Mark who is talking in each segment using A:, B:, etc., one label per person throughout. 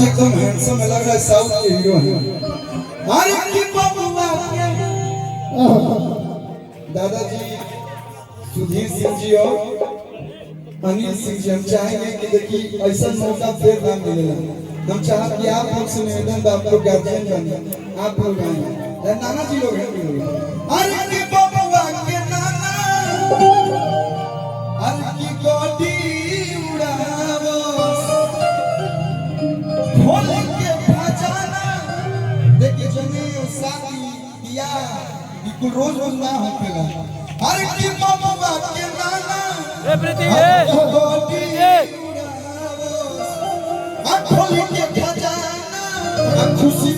A: जी एकदम हैंडसम लग रहा है, साउथ के हीरो हैं। अरे की बबुआ के दादाजी सुधीर सिंह जी और अनिल सिंह जी, हम चाहेंगे कि देखिए ऐसा मौका फिर ना मिलेगा। हम चाहते कि आप लोग से निवेदन, आप लोग गार्जियन बने, आप लोग आए, नाना जी लोग हैं। अरे की बबुआ के नाना, अरे की गोटी उड़ावो, ढोल के बजाना, देखिए जने शादी बियाह बिल्कुल रोज रोज ना होखेला। अरे की बबुआ के नाना,
B: ए प्रीति ए
A: गोटी उड़ावो, ढोल के बजाना, खुशी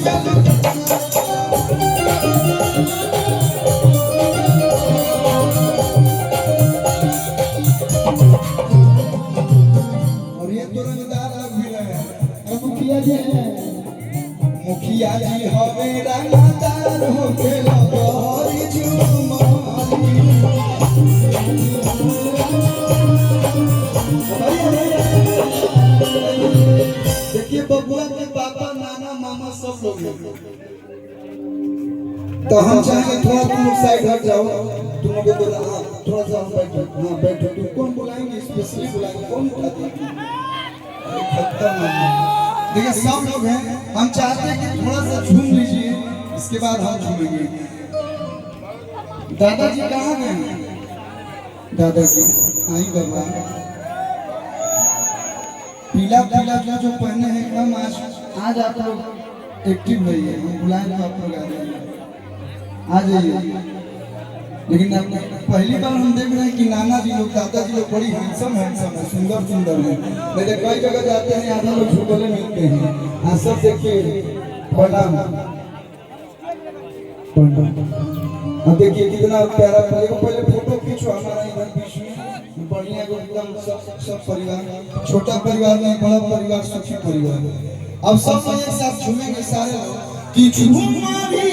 A: और ये तुरंतदार लग भी रहे हैं। मुखिया जी हैं, मुखिया जी हवे रंगदार हो के लगोरी झुमारी। देखिए बबुआ के पापा, नाना, मामा सब लोग हैं। तो हम चाहेंगे थोड़ा तुम लोग साइड हट जाओ, तुम लोग थोड़ा सा बैठो। हाँ बैठो। तुम कौन बुलाएंगे? स्पेशली बुलाएंगे, कौन बुलाएंगे? देखिए सब लोग हैं, हम चाहते हैं कि थोड़ा सा झूम लीजिए, इसके बाद हम झूमेंगे। दादाजी कहाँ गए? दादाजी आई बाबा, पीला पीला जो पहने हैं एकदम आज आप लोग एक्टिव नहीं है। हम बुलाएंगे, आप लोग आ जाइए। लेकिन पहली बार हम देख रहे हैं कि नाना जी लोग, दादाजी लोग बड़ी हैंडसम है, सुंदर सुंदर है। मेरे कई जगह जाते हैं, आधा लोग झूठे मिलते हैं। हाँ सब देखिए, प्रणाम। अब देखिए कितना प्यारा पड़ेगा। पहले फोटो खींचो हमारा इधर बीच में, बढ़िया एकदम सब परिवार, छोटा परिवार नहीं, बड़ा परिवार, सुखी परिवार। अब सब एक साथ झूमेंगे सारे लोग कि झूमारी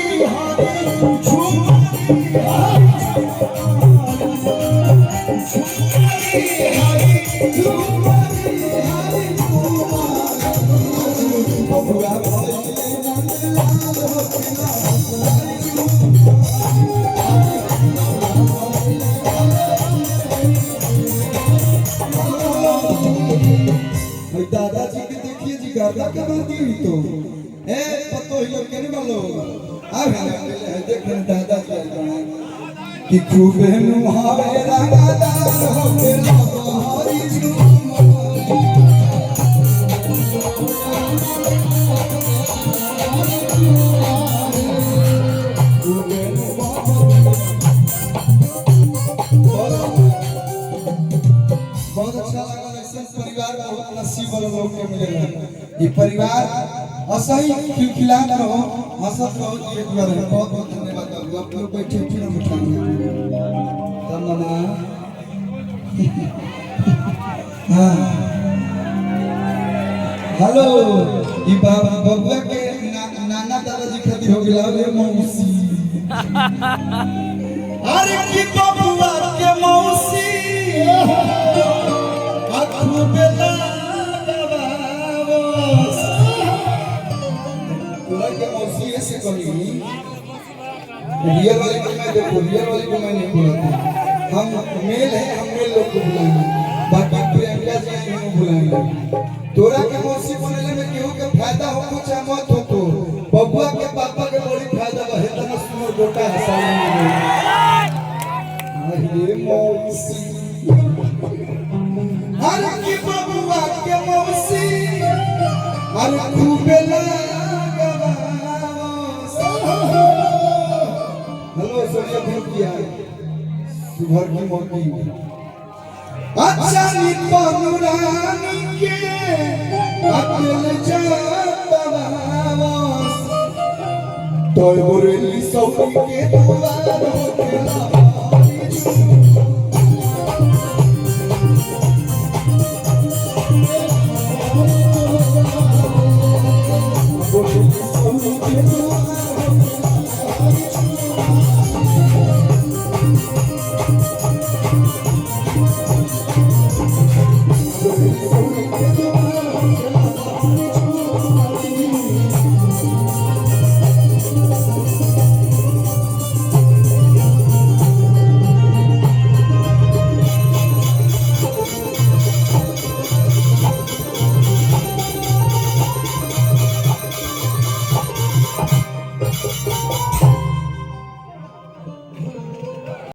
A: दादाजी के देखिए जी, गर्दा के बाती हुई तो ए पतो ही लोग केने वालो आ देखे दादाजी कि खूबे नुहावे रंगदार हो के लगोरी बहुत अच्छा लगा। ऐसे परिवार बहुत नसीब वाले लोग के मिलेगा। ये परिवार असही खिलखिलाता रहो, हंसत रहो, ये दुआ रहे। बहुत बहुत धन्यवाद। आप लोग बैठे फिर हम उठाएंगे। तमन्ना हाँ हेलो, ये बबुआ के नाना दादाजी खातिर हो गया रे मौसी। अरे की बबुआ के मौसी आँखों पे मौसी ऐसे कहीं रियल वाले को मैं देखो, रियल वाले को मैं नहीं बुलाता। हम मेल है, हम मेल लोग को बुलाएंगे, बाकी प्रियंका जी नहीं बुलाएंगे। तोरा के मौसी बोलने में केहू के फायदा हो कुछ मत हो, तो बबुआ के पापा के बड़ी फायदा बा। इतना सुंदर बेटा है सामने। अरे मौसी, अरे की बबुआ के मौसी, अरे खूबे हेलो सोनिया भेज दिया सुभर की मौकी। अच्छा निपनुरानी के अकेले जाता तो बोरेली सौकी के दुआर होखेला।